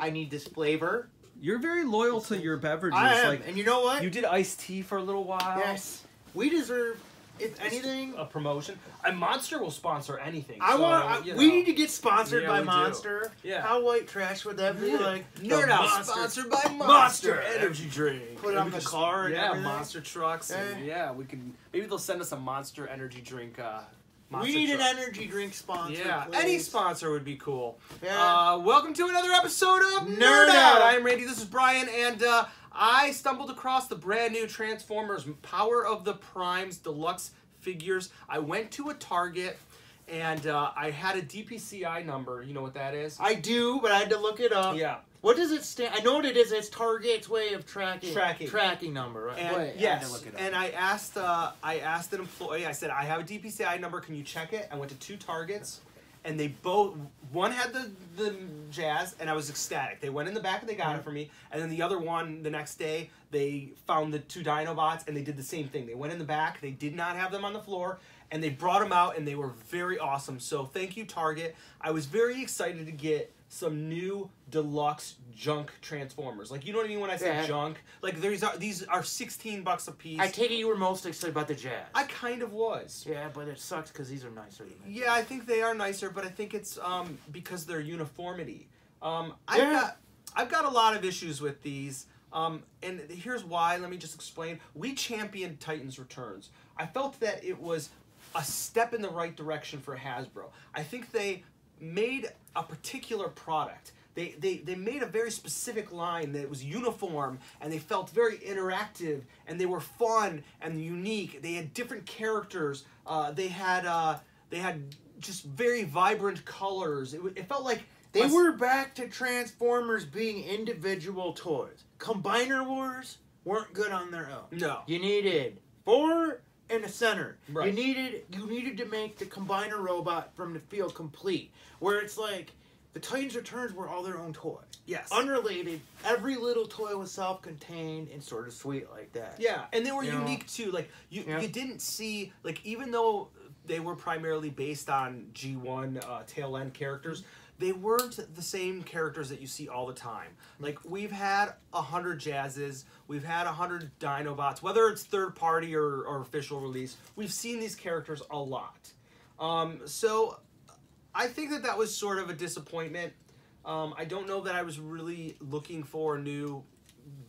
I need this flavor. You're very loyal to your beverages. I am, like, and you know what? You did iced tea for a little while. Yes. We deserve, if anything, a promotion. And Monster will sponsor anything. We need to get sponsored by Monster. Do. Yeah. How white trash would that be? Like NERDOUT sponsored by Monster energy drink. Put it on the car. And everything. Monster trucks. And, we can. Maybe they'll send us a Monster energy drink. We need an energy drink sponsor. Yeah, please. any sponsor would be cool. Yeah. Welcome to another episode of NERDOUT. I'm Randy. This is Brian, and I stumbled across the brand new Transformers Power of the Primes Deluxe figures. I went to a Target, and I had a DPCI number. You know what that is? I do, but I had to look it up. Yeah. What does it stand? I know what it is. It's Target's way of tracking number. Right? And yes. And I asked an employee. I said, I have a DPCI number. Can you check it? I went to 2 Targets, and they both. One had the Jazz, and I was ecstatic. They went in the back and they got it for me. And then the other one, the next day, they found the 2 Dinobots, and they did the same thing. They went in the back. They did not have them on the floor. And they brought them out, and they were very awesome. So thank you, Target. I was very excited to get some new deluxe junk Transformers. Like, you know what I mean when I say junk? Like, these are $16 a piece. I take it you were most excited about the Jazz. I kind of was. Yeah, but it sucks because these are nicer than that. Yeah, I think they are nicer, but I think it's because their uniformity. I've got a lot of issues with these. And here's why. Let me just explain. We championed Titans Returns. I felt that it was a step in the right direction for Hasbro. I think they made a particular product. They made a very specific line that was uniform, and they felt very interactive, and they were fun and unique. They had different characters. They had just very vibrant colors. It felt like they were back to Transformers being individual toys. Combiner Wars weren't good on their own. No, you needed 4 in the center. Right. You needed to make the Combiner robot from the field complete. Where it's like the Titans Returns were all their own toys. Yes. Unrelated. Every little toy was self-contained and sort of sweet like that. Yeah, and they were unique too. Like you didn't see, like, even though they were primarily based on G1 tail end characters, they weren't the same characters that you see all the time. Like, we've had 100 Jazzes, we've had 100 Dinobots, whether it's third party or official release, we've seen these characters a lot. So I think that was sort of a disappointment. I don't know that I was really looking for a new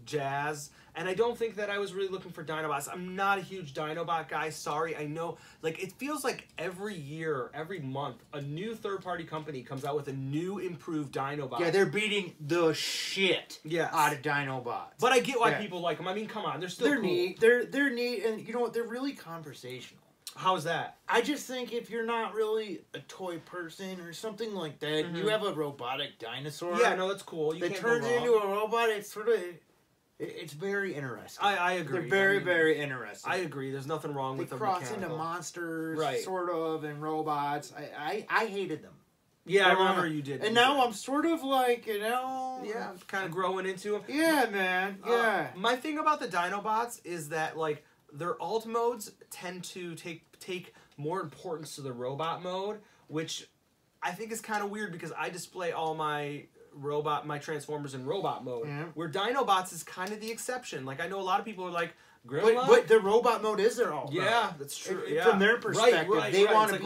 Jazz, and I don't think that I was really looking for Dinobots. I'm not a huge Dinobot guy, sorry. I know, like, it feels like every year, every month, a new third-party company comes out with a new improved Dinobot. Yeah, they're beating the shit out of Dinobots. But I get why people like them. I mean, come on, they're still cool. Neat. They're neat, and you know what? They're really conversational. How's that? I just think if you're not really a toy person or something like that, you have a robotic dinosaur. Yeah, no, that's cool. That turns into a robot. It's sort of... It's very interesting. I agree. They're very interesting. I agree. There's nothing wrong with them. They cross into monsters, sort of, and robots. I hated them. Yeah, I remember you did. And now I'm sort of like, yeah, kind of growing into them. Yeah, man. Yeah. My thing about the Dinobots is that, like, their alt modes tend to take more importance to the robot mode, which I think is kind of weird because I display all my Transformers in robot mode, where Dinobots is kind of the exception. Like, I know a lot of people are like, but the robot mode is their alt mode. Yeah, that's true. From their perspective, they want to be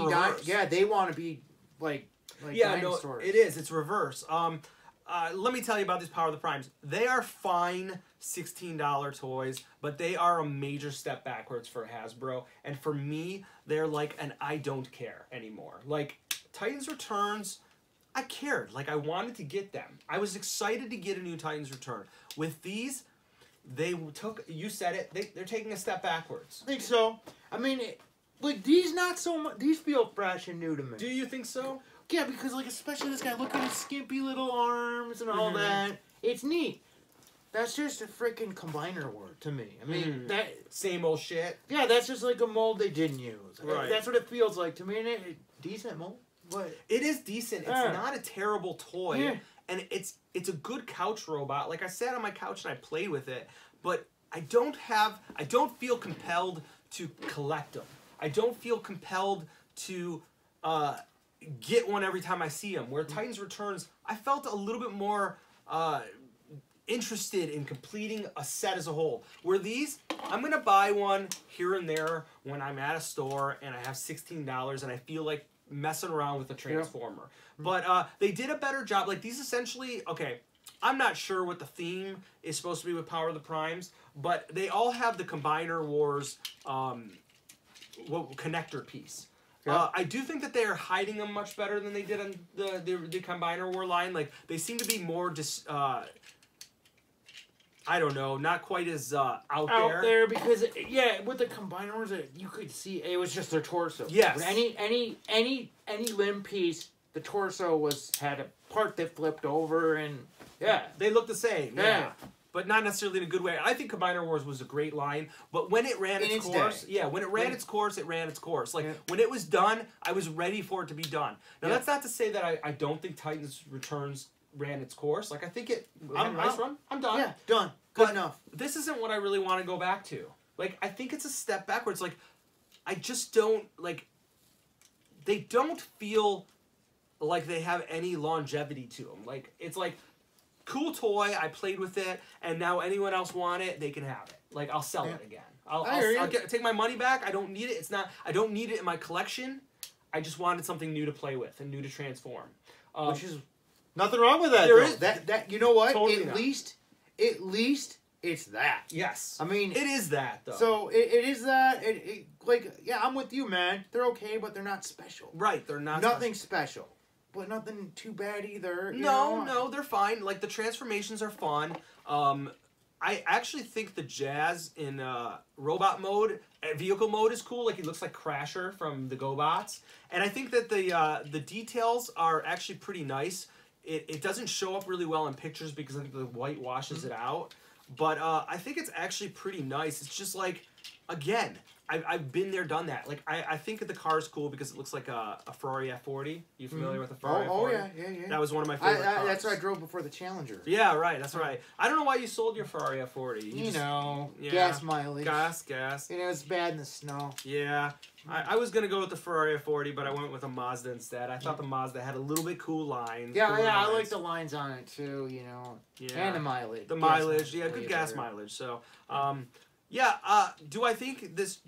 they want to be like dinosaurs. No, it is. It's reverse. Let me tell you about these Power of the Primes. They are fine $16 toys, but they are a major step backwards for Hasbro. And for me, they're like an I don't care anymore. Like, Titans Returns, I cared. Like, I wanted to get them. I was excited to get a new Titans Return. With these, they took, you said it, they're taking a step backwards. I think so. I mean, like, these not so much, these feel fresh and new to me. Do you think so? Yeah, because, like, especially this guy, look at his skimpy little arms and all that. It's neat. That's just a freaking combiner word to me. I mean, that... Same old shit. Yeah, that's just like a mold they didn't use. Right. That's what it feels like to me. And decent mold. But it is decent. It's not a terrible toy. Yeah. And it's a good couch robot. Like, I sat on my couch and I played with it. But I don't feel compelled to collect them. I don't feel compelled to... get one every time I see them. Where Titans Returns, I felt a little bit more interested in completing a set as a whole. Where these, I'm gonna buy one here and there when I'm at a store and I have $16 and I feel like messing around with a Transformer. Yeah. But they did a better job. Like these essentially, okay, I'm not sure what the theme is supposed to be with Power of the Primes, but they all have the Combiner Wars connector piece. Yeah. I do think that they are hiding them much better than they did on the Combiner War line. Like they seem to be more I don't know, not quite as out there because yeah, with the Combiner Wars, you could see it was just their torso. Yes. Any limb piece, the torso had a part that flipped over, and yeah, they look the same. Yeah. But not necessarily in a good way. I think Combiner Wars was a great line, but when it ran its course, when it ran its course, it ran its course. Like when it was done, I was ready for it to be done. Now that's not to say that I don't think Titans Returns ran its course. Like I think it had a nice run. I'm done. Yeah, done. Good enough. This isn't what I really want to go back to. Like I think it's a step backwards. Like I just don't like. They don't feel like they have any longevity to them. Like it's like. Cool toy, I played with it, and now anyone else want it, they can have it. Like, I'll sell it again. I'll take my money back. I don't need it. I don't need it in my collection. I just wanted something new to play with and new to transform. Which is nothing wrong with that. That you know what? Totally at least it's that. Yes. I mean, it is that though. So it is that. Like yeah, I'm with you, man. They're okay, but they're not special. Right, they're not. Nothing special. But nothing too bad either. No, they're fine. Like, the transformations are fun. I actually think the Jazz in robot mode, vehicle mode is cool. Like, he looks like Crasher from the GoBots. And I think that the details are actually pretty nice. It doesn't show up really well in pictures because I think the white washes it out. But I think it's actually pretty nice. It's just like, again... I've been there, done that. Like I think the car is cool because it looks like a Ferrari F40. You familiar with the Ferrari F40? Oh yeah. That was one of my favorite cars. That's what I drove before the Challenger. Yeah, right. That's right. I don't know why you sold your Ferrari F40. You know, gas mileage. Gas. You know, it's bad in the snow. Yeah. I was gonna go with the Ferrari F40, but I went with a Mazda instead. I thought the Mazda had a little bit cool lines. Yeah, I like the lines on it too. You know, and the mileage. The mileage, good gas mileage. So. Do I think this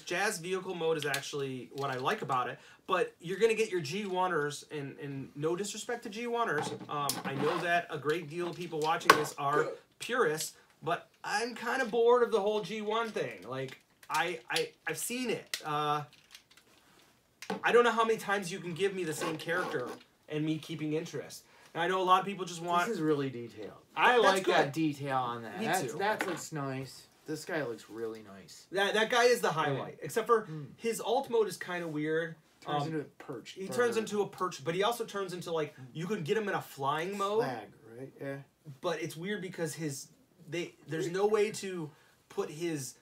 Jazz vehicle mode is actually what I like about it? But you're gonna get your G1ers, and no disrespect to G1ers, I know that a great deal of people watching this are purists, but I'm kind of bored of the whole G1 thing. Like I've seen it. I don't know how many times you can give me the same character and me keeping interest. And I know a lot of people just want. This is really detailed. I like that detail on that. Me too. That looks nice. This guy looks really nice. That guy is the highlight. Except for his alt mode is kind of weird. Turns into a perch. He turns into a perch, but he also turns into like you can get him in a flying mode. Flag, right? Yeah. But it's weird because there's no way to put his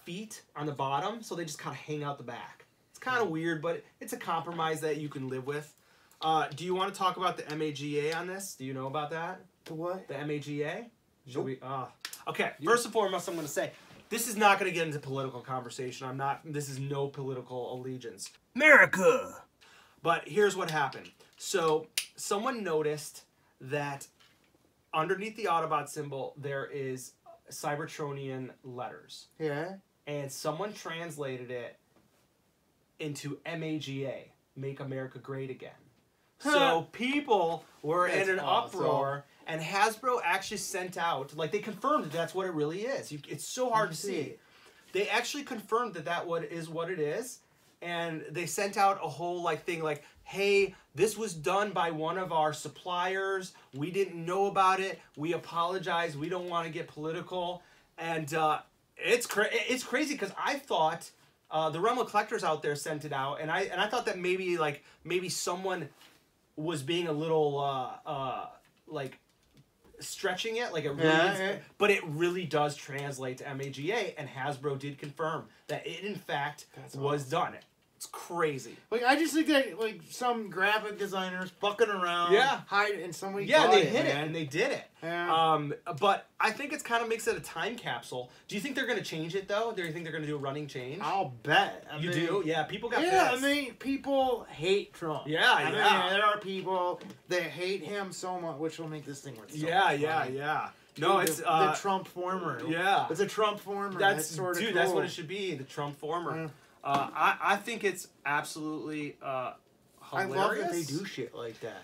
feet on the bottom, so they just kind of hang out the back. It's kind of weird, but it's a compromise that you can live with. Do you want to talk about the MAGA on this? Do you know about that? The what? The MAGA? Should we? Nope. Okay, first and foremost, I'm going to say, this is not going to get into political conversation. This is no political allegiance. America! But here's what happened. So, someone noticed that underneath the Autobot symbol, there is Cybertronian letters. Yeah. And someone translated it into MAGA, Make America Great Again. So, people were in an uproar. And Hasbro actually sent out, like they confirmed that that's what it really is. It's so hard to see. They actually confirmed that is what it is. And they sent out a whole thing like, hey, this was done by one of our suppliers. We didn't know about it. We apologize. We don't want to get political. And it's crazy because I thought the Realm of Collectors out there sent it out. And I thought that maybe someone was being a little stretching it, like it really but it really does translate to MAGA, and Hasbro did confirm that it in fact was done. It's crazy. Like, I just think that, like, some graphic designers fucking around, hide it, and somebody Yeah, got they it, hit it, man. and they did it. Yeah. But I think it's kind of makes it a time capsule. Do you think they're going to change it, though? Do you think they're going to do a running change? I'll bet. You do? Yeah, people got Yeah, pissed. I mean, people hate Trump. Yeah, I mean, there are people that hate him so much, which will make this thing worth so much money. Yeah. No, Dude, it's the Trump former. Yeah, it's a Trump former. That's sort of dude. cool. That's what it should be. The Trump former. Yeah. I think it's absolutely hilarious. I love that they do shit like that.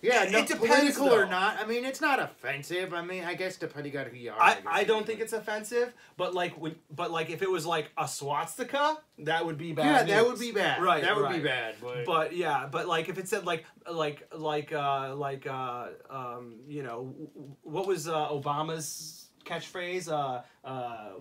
Yeah, it depends, political though. or not. I mean, it's not offensive. I mean, I guess depending on who you are. I don't think it's offensive, but like if it was like a swastika, that would be bad. Yeah, news. that would be bad. Right, that would right. be bad. But yeah, but like if it said you know, what was Obama's catchphrase?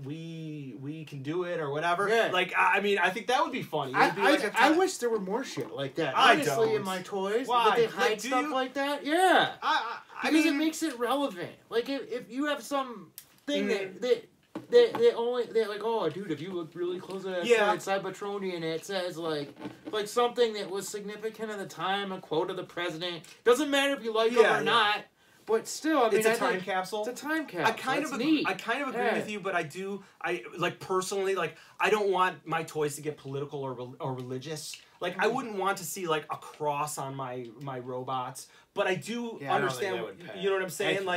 We can do it or whatever. Yeah. Like I mean, I think that would be funny. It would be like I wish there were more shit like that. I Honestly, don't. in my toys, Why? that they Like, hide do stuff you? like that. Yeah, I because mean, it makes it relevant. Like if you have some thing Mhm. that they're like, oh, dude, if you look really close at that Cybertronian, and it says like something that was significant at the time, a quote of the president. Doesn't matter if you like it or not, but still, I mean, it's a I time think capsule. It's a time capsule. I kind of agree with you, but I like personally, like I don't want my toys to get political or religious. Like I wouldn't want to see like a cross on my robots, but I do understand. You know what I'm saying?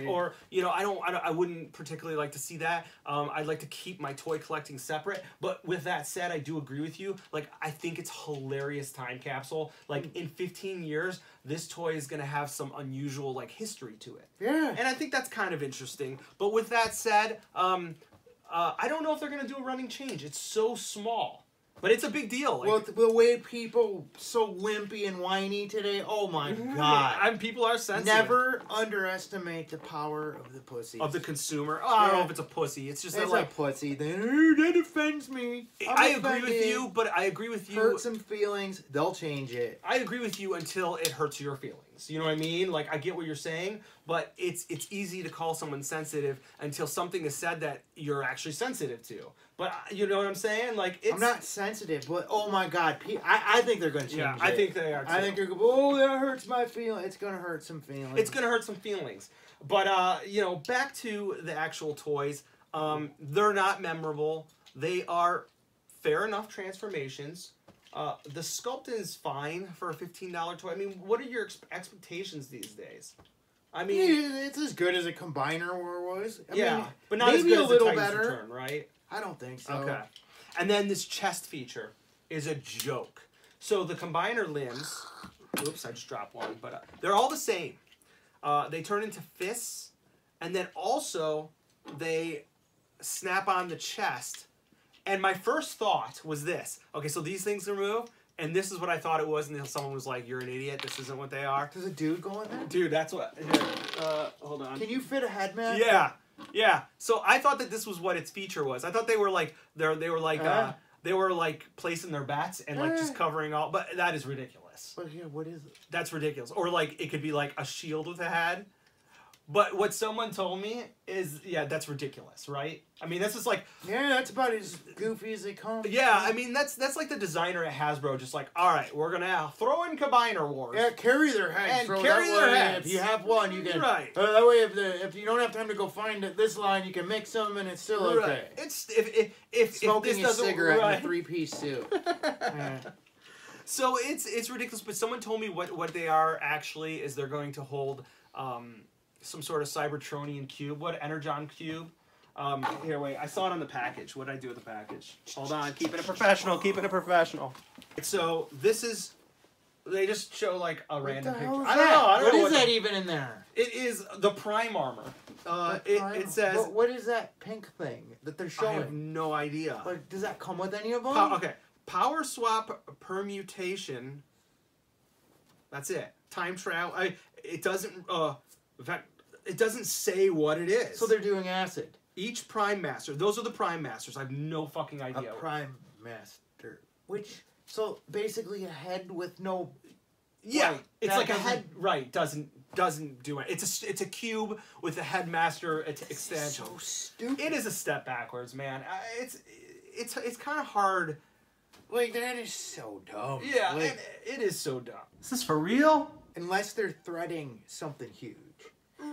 Or you know, I wouldn't particularly like to see that. I'd like to keep my toy collecting separate. But with that said, I do agree with you. Like I think it's hilarious time capsule. Like in 15 years, this toy is gonna have some unusual like history to it. Yeah. And I think that's kind of interesting. But with that said, I don't know if they're gonna do a running change. It's so small. But it's a big deal. Like, well, the way people so wimpy and whiny today, oh my god. People are sensitive. Never underestimate the power of the pussy. Of the consumer. Oh, I don't know if it's a pussy. It's just it's like a pussy. That offends me. I agree with you, but I agree with you. Hurt some feelings, they'll change it. I agree with you until it hurts your feelings. You know what I mean? Like I get what you're saying, but it's easy to call someone sensitive until something is said that you're actually sensitive to. But you know what I'm saying? Like I'm not sensitive, but oh my god, I think they're going to change it. I think they are too. I think they're going, oh, that hurts my feelings. It's going to hurt some feelings. It's going to hurt some feelings. But you know, back to the actual toys. They're not memorable. They are fair enough transformations. The sculpt is fine for a $15 toy. I mean, what are your expectations these days? I mean, it's as good as a Combiner was. I mean, but not maybe as good a as little the Titans better. Return, right? I don't think so. Okay. And then this chest feature is a joke. So the Combiner limbs, oops, I just dropped one, but they're all the same. They turn into fists, and then also they snap on the chest. And my first thought was this. Okay, so these things remove, and this is what I thought it was, and then someone was like, you're an idiot, this isn't what they are. Does a dude go in there? Dude, that's what... Here, hold on. Can you fit a head mask? Yeah. Yeah. So I thought that this was what its feature was. I thought they were like... They were like placing their bats and like just covering all... But that is ridiculous. But here, what is it? That's ridiculous. Or like, it could be like a shield with a head. But what someone told me is, yeah, that's ridiculous, right? I mean, this is like... Yeah, that's about as goofy as they come. Yeah, I mean, that's like the designer at Hasbro just like, all right, we're going to throw in Combiner Wars. Yeah, carry their heads. And carry their heads. If you have one, you can... Right. That way, if you don't have time to go find this line, you can mix them, and it's still okay. Right. It's, if Smoking this a cigarette right. in a three-piece suit. Yeah. So it's ridiculous, but someone told me what they are actually is they're going to hold... some sort of Cybertronian cube. What? Energon cube? Here, wait. I saw it on the package. What did I do with the package? Hold on. Keeping it professional. Keeping it professional. So, this is... They just show, like, a random picture. I don't know. What is that even in there? It is the Prime Armor. It says... What is that pink thing that they're showing? I have no idea. Like, does that come with any of them? Okay. Power swap permutation. That's it. Time travel. It doesn't... in fact, it doesn't say what it is. So they're doing acid. Each Prime Master. Those are the Prime Masters. I have no fucking idea. A Prime Master. Which, so basically a head with no... Yeah. Right, it's like a head... Right. Doesn't do it. It's a cube with a Headmaster extension. So stupid. It is a step backwards, man. It's kind of hard Like, that is so dumb. Yeah, like, it is so dumb. Is this for real? Unless they're threading something huge.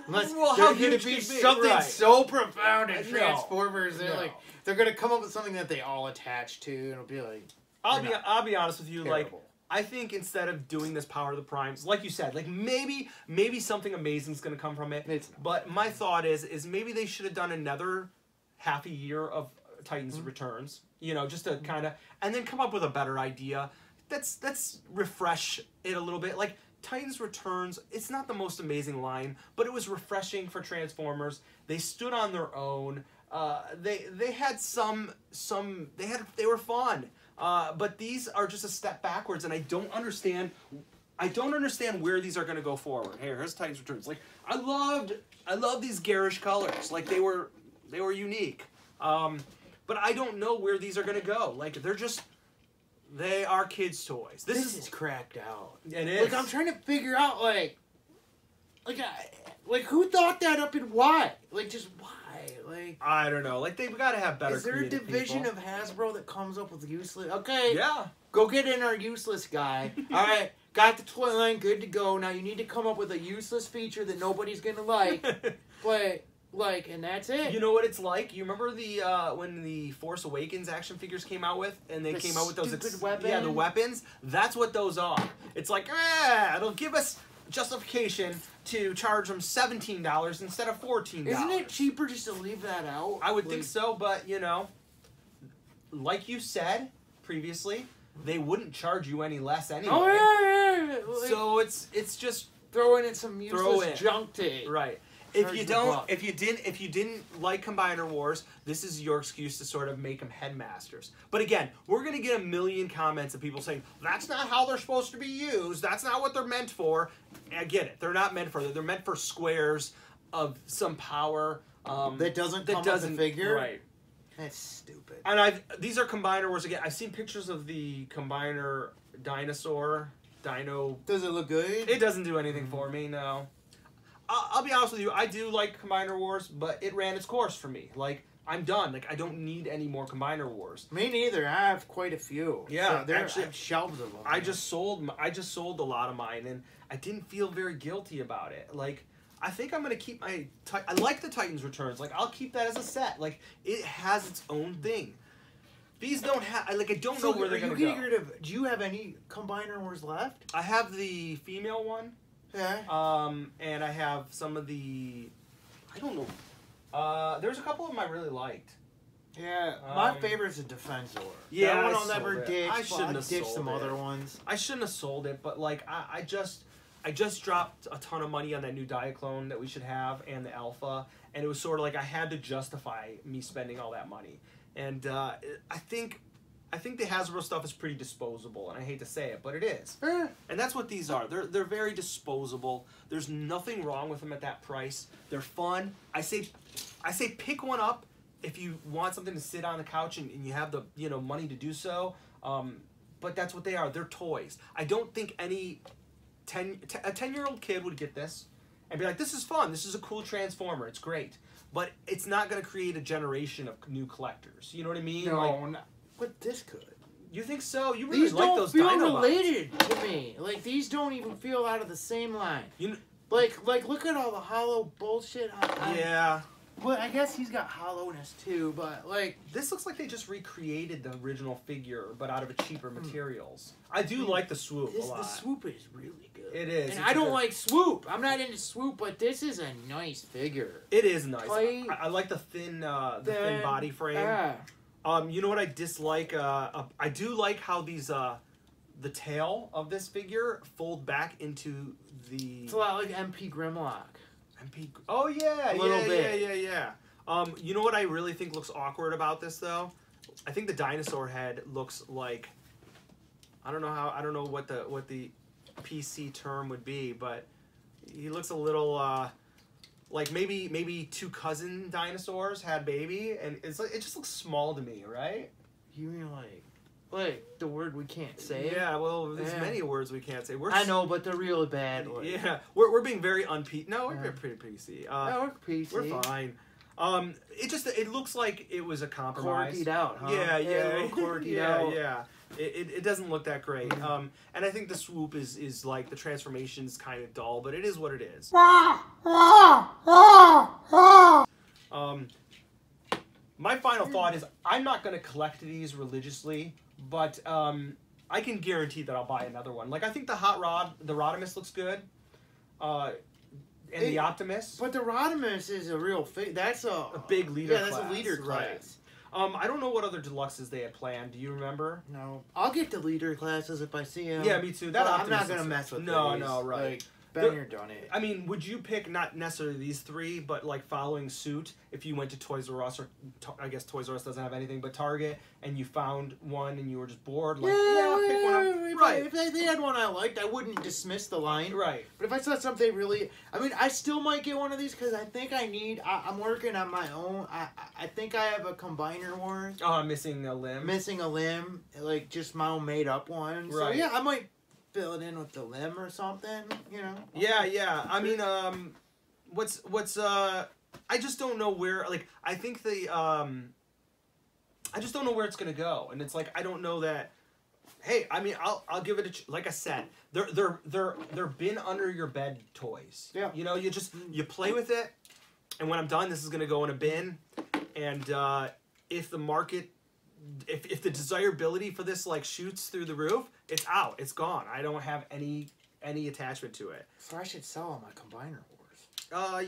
Unless well, they're how going to huge be could something right. so profound in Transformers. No. They're like, they're going to come up with something that they all attach to, and it'll be like... I'll be honest with you, terrible. like, I think instead of doing this Power of the Primes, like you said, like maybe something amazing is going to come from it. But my thought is maybe they should have done another half a year of Titans Returns, you know, just to kind of, and then come up with a better idea. Let's refresh it a little bit. Like Titans Returns, it's not the most amazing line, but it was refreshing for Transformers. They stood on their own. They had they were fun. But these are just a step backwards, and I don't understand where these are going to go forward. Here's Titans Returns. Like I love these garish colors. Like they were unique. But I don't know where these are going to go. Like they are kids' toys. This is cracked out. It is. Like I'm trying to figure out like who thought that up and why? Like just why? Like I don't know. Like they've got to have better. Is there a division people. of Hasbro that comes up with useless? Okay. Yeah. Go get in our useless guy. All right. Got the toy line good to go. Now you need to come up with a useless feature that nobody's gonna like. But like, and that's it. You know what it's like? You remember the when the Force Awakens action figures came out with, and they came out with those weapons. Yeah, the weapons. That's what those are. It's like, it'll give us justification to charge them $17 instead of $14. Isn't it cheaper just to leave that out? I would think so, but you know, like you said previously, they wouldn't charge you any less anyway. Oh yeah. Like, so it's just throwing in some useless junk tape. Right. If you didn't like Combiner Wars, this is your excuse to sort of make them headmasters. But again, we're gonna get a million comments of people saying that's not how they're supposed to be used. That's not what they're meant for. I get it. They're not meant for that. They're meant for squares of some power. That doesn't come with the figure. Right. That's stupid. And these are Combiner Wars again. I've seen pictures of the Combiner Dino. Does it look good? It doesn't do anything for me. No. I'll be honest with you. I do like Combiner Wars, but it ran its course for me. Like I'm done. Like I don't need any more Combiner Wars. Me neither. I have quite a few. Yeah, so there actually shelves of them. I just sold a lot of mine, and I didn't feel very guilty about it. Like I think I'm gonna keep my. I like the Titans Returns. Like I'll keep that as a set. Like it has its own thing. These don't have. Like I don't know where they're gonna go. Do you have any Combiner Wars left? I have the female one. Yeah. And I have some of the. I don't know. There's a couple of them I really liked. Yeah, my favorite is a Defensor. Yeah, that one I'll never ditch. I shouldn't have ditched sold some it. other ones. I shouldn't have sold it, but like I just dropped a ton of money on that new Diaclone that we should have and the Alpha, and it was sort of like I had to justify me spending all that money. And I think the Hasbro stuff is pretty disposable, and I hate to say it, but it is. And that's what these are. They're very disposable. There's nothing wrong with them at that price. They're fun. I say pick one up if you want something to sit on the couch and you have the money to do so. But that's what they are. They're toys. I don't think a 10-year-old kid would get this and be like, this is fun. This is a cool Transformer. It's great. But it's not going to create a generation of new collectors. You know what I mean? No, but this could. You think so? You really these like don't those feel Dinobots. related to me. Like these don't even feel out of the same line. Like look at all the hollow bullshit. Yeah. Well, I guess he's got hollowness too, but like this looks like they just recreated the original figure, but out of cheaper materials. I do like the Swoop a lot. The Swoop is really good. It is. And I don't like Swoop. I'm not into Swoop, but this is a nice figure. It is nice. I like the thin body frame. Yeah. You know what I dislike? I do like how these the tail of this figure fold back into the. It's a lot like MP Grimlock. Oh yeah, a little bit. Yeah. You know what I really think looks awkward about this though? I think the dinosaur head looks like. I don't know what the PC term would be, but he looks a little. Like maybe two cousin dinosaurs had baby, and it just looks small to me, right? You mean like the word we can't say? Yeah, well, there's many words we can't say. I know, but they're really bad. Yeah, we're being very No, we're pretty PC. We're PC. We're fine. It looks like it was a compromise. Corkied out, huh? Yeah. Corkied out. Yeah. It doesn't look that great. And I think the swoop is like the transformation's kind of dull, but it is what it is. My final thought is I'm not going to collect these religiously, but I can guarantee that I'll buy another one. Like I think the Hot Rod, the Rodimus looks good. And the Optimus. But the Rodimus is a real that's a big leader class. Yeah, that's a leader class. Right. I don't know what other deluxes they had planned. Do you remember? No. I'll get the leader classes if I see them. Yeah, me too. I'm not going to mess with these. No, right. Like, been here, done it. I mean, would you pick not necessarily these three, but like following suit if you went to Toys R Us, or I guess Toys R Us doesn't have anything, but Target, and you found one and you were just bored? Like, I'll pick one up. Right. If they had one I liked, I wouldn't dismiss the line. Right. But if I saw something really... I mean, I still might get one of these because I think I need... I'm working on my own. I think I have a Combiner Wars. Oh, missing a limb. Missing a limb. Like, just my own made-up one. Right. So, yeah, I might... fill it in with the limb or something, you know. Yeah. I mean, I just don't know where. Like, I think I just don't know where it's gonna go, and it's like I don't know that. Hey, I mean, I'll give it like I said, they're bin under your bed toys. Yeah. You know, you play with it, and when I'm done, this is gonna go in a bin, and if the market. If the desirability for this like shoots through the roof, it's out. It's gone. I don't have any attachment to it. So I should sell all my Combiner Wars.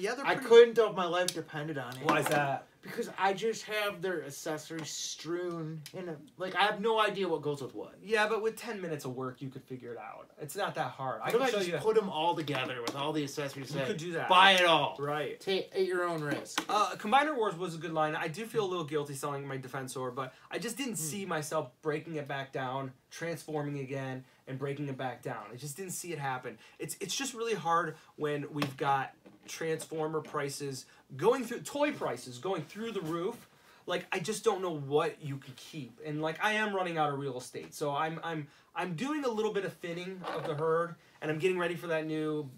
Yeah, they're I couldn't though if my life depended on it. Why is that? Because I just have their accessories strewn in a... Like, I have no idea what goes with what. Yeah, but with 10 minutes of work, you could figure it out. It's not that hard. I can just put them all together with all the accessories. You could do that. Buy it all. Right. At your own risk. Combiner Wars was a good line. I do feel a little guilty selling my Defensor, but I just didn't see myself breaking it back down, transforming again, and breaking it back down. I just didn't see it happen. It's just really hard when we've got Transformer prices toy prices going through the roof. Like, I just don't know what you could keep, and like I am running out of real estate, so I'm doing a little bit of thinning of the herd, and I'm getting ready for that new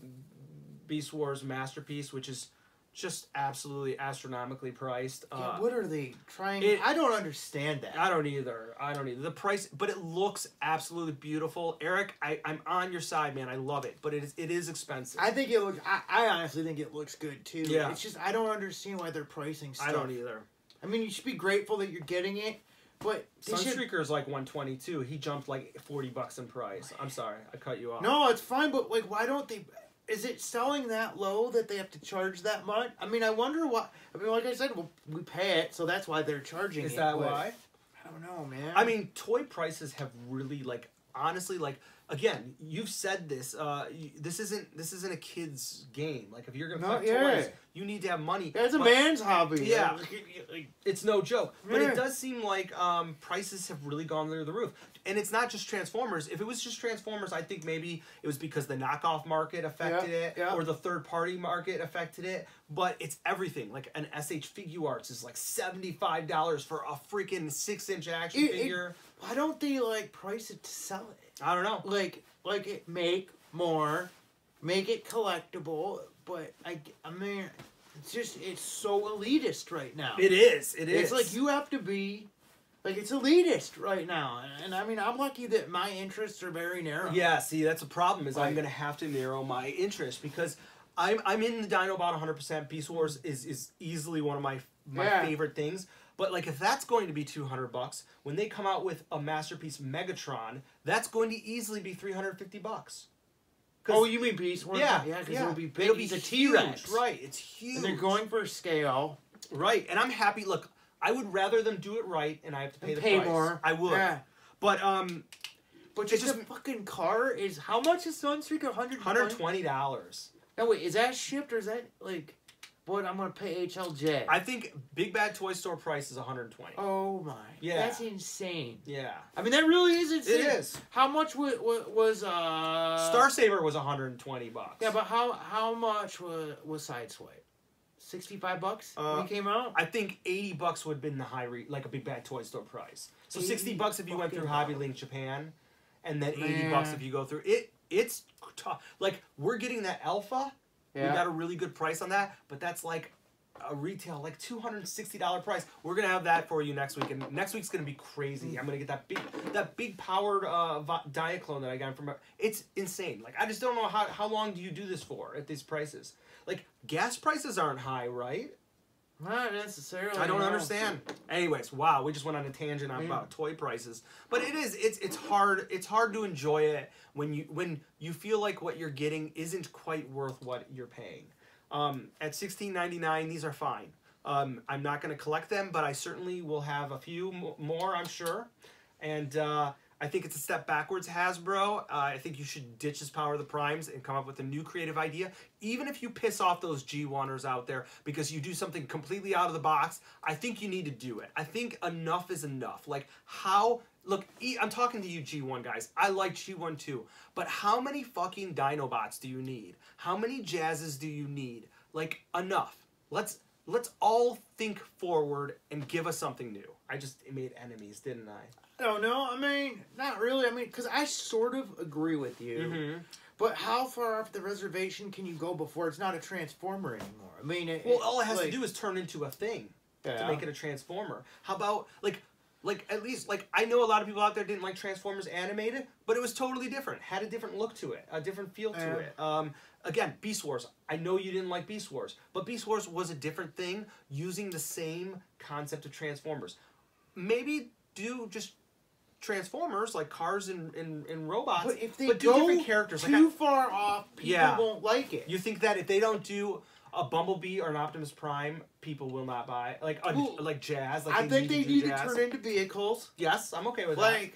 Beast Wars Masterpiece, which is just absolutely astronomically priced. Yeah, what are they trying? I don't understand that. I don't either. The price, but it looks absolutely beautiful. Eric, I'm on your side, man. I love it, but it is expensive. I think it looks. I honestly think it looks good too. Yeah. It's just I don't understand why they're pricing stuff. I don't either. I mean, you should be grateful that you're getting it, but Sunstreaker is like $122. He jumped like $40 in price. I'm sorry, I cut you off. No, it's fine, but like, why don't they? Is it selling that low that they have to charge that much? I mean, I wonder why. I mean, like I said, we pay it, so that's why they're charging it. Is that why? I don't know, man. I mean, toy prices have really, like, honestly, like, again, you've said this. This isn't a kid's game. Like, if you're gonna collect toys, you need to have money. That's a man's hobby. Yeah, it's no joke. But it does seem like prices have really gone through the roof. And it's not just Transformers. If it was just Transformers, I think maybe it was because the knockoff market affected it, or the third-party market affected it. But it's everything. Like an SH Figuarts is like $75 for a freaking 6-inch action figure. Why don't they like price it to sell it? I don't know. Like it make more, make it collectible. But I mean, it's so elitist right now. It is. It's like you have to be. Like, it's elitist right now. And I mean, I'm lucky that my interests are very narrow. Yeah, see, that's a problem, is I'm going to have to narrow my interest, because I'm in the Dinobot 100%. Beast Wars is easily one of my favorite things. But, like, if that's going to be $200, when they come out with a Masterpiece Megatron, that's going to easily be $350. Oh, you mean Beast Wars? Yeah, because it'll be big. It'll be a T-Rex. Right, it's huge. And they're going for scale. Right, and I'm happy. Look, I would rather them do it right, and I have to pay the price. More. I would. Yeah. But just a fucking car is, how much is Sunstreaker? $120. Now wait, is that shipped or is that like what I'm gonna pay HLJ? I think Big Bad Toy Store price is $120. Oh my. Yeah. That's insane. Yeah. I mean, that really is insane. It is. How much was Star Saber was $120. Yeah, but how much was Sideswipe? $65 when it came out? I think $80 would have been the like a Big Bad Toy Store price. So $60 if you went through Hobby Link Japan, and then $80 if you go through it. It's tough. Like, we're getting that Alpha. Yeah. We got a really good price on that, but that's like a retail like $260 price. We're gonna have that for you next week, and next week's gonna be crazy. I'm gonna get that big powered Diaclone that I got from. It's insane. Like I just don't know how long do you do this for at these prices? Like gas prices aren't high, right? Not necessarily. I don't understand. Anyways, wow, we just went on a tangent about toy prices, but it's hard to enjoy it when you feel like what you're getting isn't quite worth what you're paying. At $16.99, these are fine. I'm not going to collect them, but I certainly will have a few more, I'm sure. And I think it's a step backwards, Hasbro. I think you should ditch this Power of the Primes and come up with a new creative idea. Even if you piss off those G1ers out there because you do something completely out of the box, I think you need to do it. I think enough is enough. Like how... Look, I'm talking to you G1 guys. I like G1 too. But how many fucking Dinobots do you need? How many Jazzes do you need? Like, enough. Let's all think forward and give us something new. I just made enemies, didn't I? Oh, no, I mean, not really. I mean, because I sort of agree with you. But how far off the reservation can you go before it's not a Transformer anymore? I mean, all it has to do is turn into a thing to make it a Transformer. How about, like at least, like, I know a lot of people out there didn't like Transformers animated, but it was totally different. Had a different look to it, a different feel to it. Again, Beast Wars. I know you didn't like Beast Wars, but Beast Wars was a different thing using the same concept of Transformers. Maybe do just Transformers, like cars and robots, but if they do go different characters. too far off, people won't like it. You think that if they don't do a Bumblebee or an Optimus Prime, people will not buy like Jazz. Like I think they need to turn into vehicles. Yes, I'm okay with that.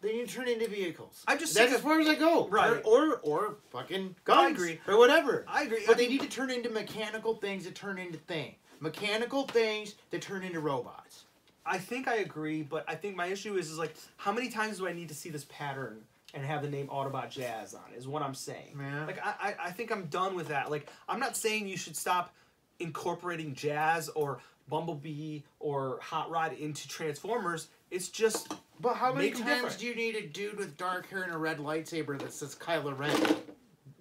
They need to turn into vehicles. I just that's as far as I go. Right. Or fucking guns. I agree. Or whatever. I agree. But they need to turn into mechanical things that turn into things. Mechanical things that turn into robots. I think I agree, but I think my issue is like, how many times do I need to see this pattern and have the name Autobot Jazz on, is what I'm saying. Yeah. Like, I think I'm done with that. Like, I'm not saying you should stop incorporating Jazz or Bumblebee or Hot Rod into Transformers. It's just... But how many times do you need a dude with dark hair and a red lightsaber that says Kylo Ren?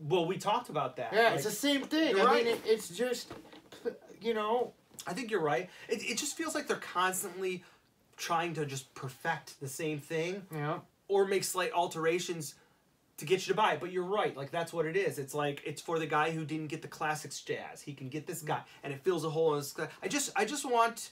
Well, we talked about that. Yeah, like, it's the same thing. I mean, it's just, you know... I think you're right. It just feels like they're constantly trying to just perfect the same thing. Yeah. Or make slight alterations to get you to buy it. But you're right. Like, that's what it is. It's like, it's for the guy who didn't get the classics Jazz. He can get this guy. And it fills a hole in his... I just want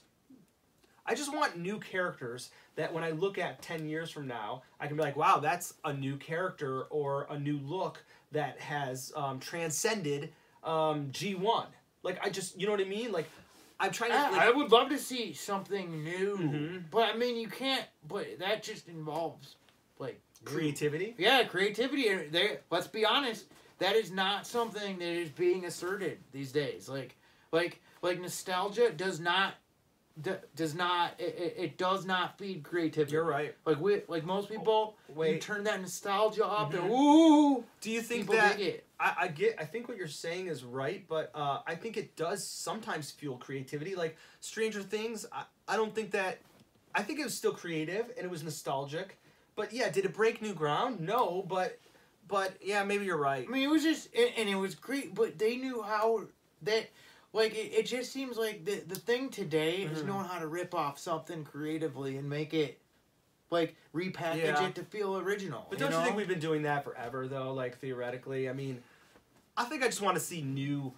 new characters that when I look at 10 years from now, I can be like, wow, that's a new character or a new look that has transcended G1. Like, you know what I mean? Like, I'm trying to... I would love to see something new. But, I mean, you can't... But that just involves, like... Creativity? Yeah, creativity. Let's be honest. That is not something that is being asserted these days. Like nostalgia does not feed creativity. You're right. Like most people, you turn that nostalgia up and ooh. Do you think that dig it. I think what you're saying is right, but I think it does sometimes fuel creativity. Like Stranger Things, I don't think that. I think it was still creative and it was nostalgic, but yeah, did it break new ground? No, but yeah, maybe you're right. I mean, it was just and it was great, but they knew how that. Like, it just seems like the thing today is knowing how to rip off something creatively and make it, like, repackage it to feel original. But don't you think we've been doing that forever, though, like, theoretically? I mean, I think I just want to see new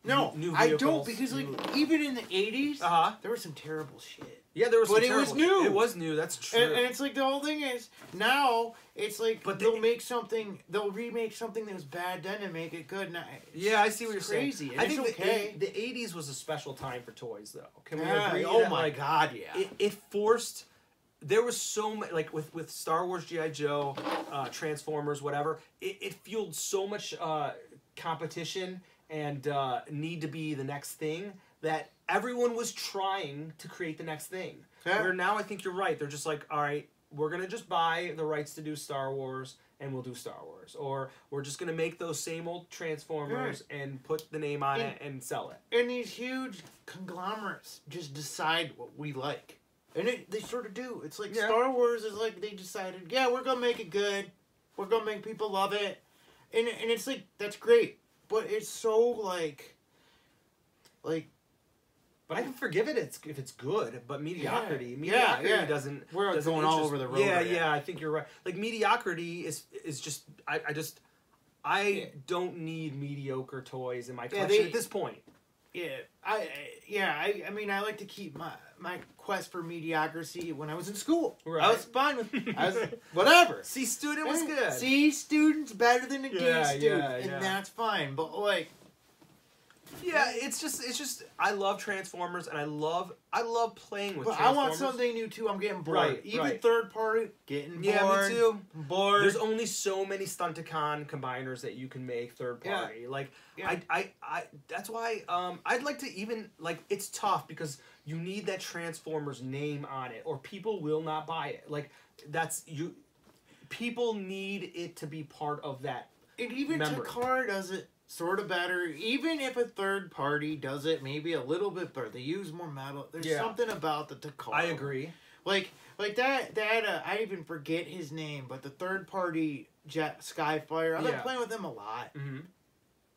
vehicles. I don't, because, like, even in the 80s, there was some terrible shit. Yeah, there was some terrible shit. But it was new. It was new, that's true. And it's like, the whole thing is, now, it's like, they'll remake something that was bad then and make it good. Now, yeah, I see what you're crazy. saying. I think the 80s was a special time for toys, though. Can we agree? Oh my god, yeah. It forced... There was so much, like with Star Wars, G.I. Joe, Transformers, whatever, it fueled so much competition and need to be the next thing that everyone was trying to create the next thing. Yeah. Where now I think you're right. They're just like, all right, we're going to just buy the rights to do Star Wars and we'll do Star Wars. Or we're just going to make those same old Transformers and put the name on it and sell it. And these huge conglomerates just decide what we like. And they sort of do. It's like Star Wars is like they decided, we're going to make it good. We're going to make people love it. And it's like, that's great. But it's so like... like. But I can forgive it if it's good, but mediocrity doesn't. We're doesn't going all over the road. Yeah, I think you're right. Like mediocrity is just I don't need mediocre toys in my collection at this point. I mean, I like to keep my quest for mediocrity when I was in school. Right. I was fine with whatever. C student was good. C student's better than a D student, and that's fine. But like. Yeah, it's just I love Transformers and I love playing with Transformers. I want something new too. I'm getting bored. Even third party, getting bored. Yeah, me too. Bored. There's only so many Stunticon combiners that you can make third party. I that's why I'd like to even it's tough because you need that Transformers name on it or people will not buy it. Like people need it to be part of that. And even Takara does it sort of better. Even if a third party does it maybe a little bit better. They use more metal. There's something about the Takara. I agree. Like that I even forget his name, but the third party Jet Skyfire, I've been playing with him a lot. Mm-hmm.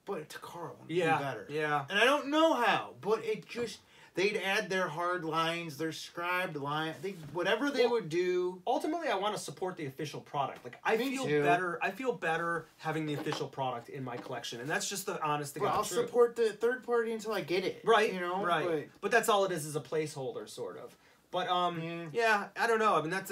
But Takara would be better. Yeah. And I don't know how, but it just they'd add their hard lines, their scribed line, whatever they would do. Ultimately, I want to support the official product. Like I feel better having the official product in my collection, and that's just the honest to God I'll truth. support the third party until I get it. Right. You know. Right. But that's all it is a placeholder, sort of. But yeah, I don't know. I mean, that's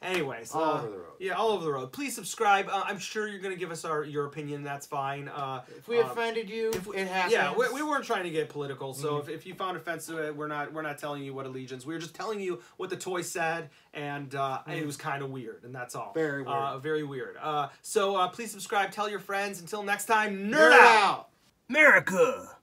anyways. All over the road. Yeah, all over the road. Please subscribe. I'm sure you're gonna give us your opinion. That's fine. If we offended you, it happens. Yeah, we weren't trying to get political. So if you found offense to it, we're not telling you what allegiance. We were just telling you what the toy said, and it was kind of weird, and that's all. Very weird. Very weird. So please subscribe. Tell your friends. Until next time, nerd out. America.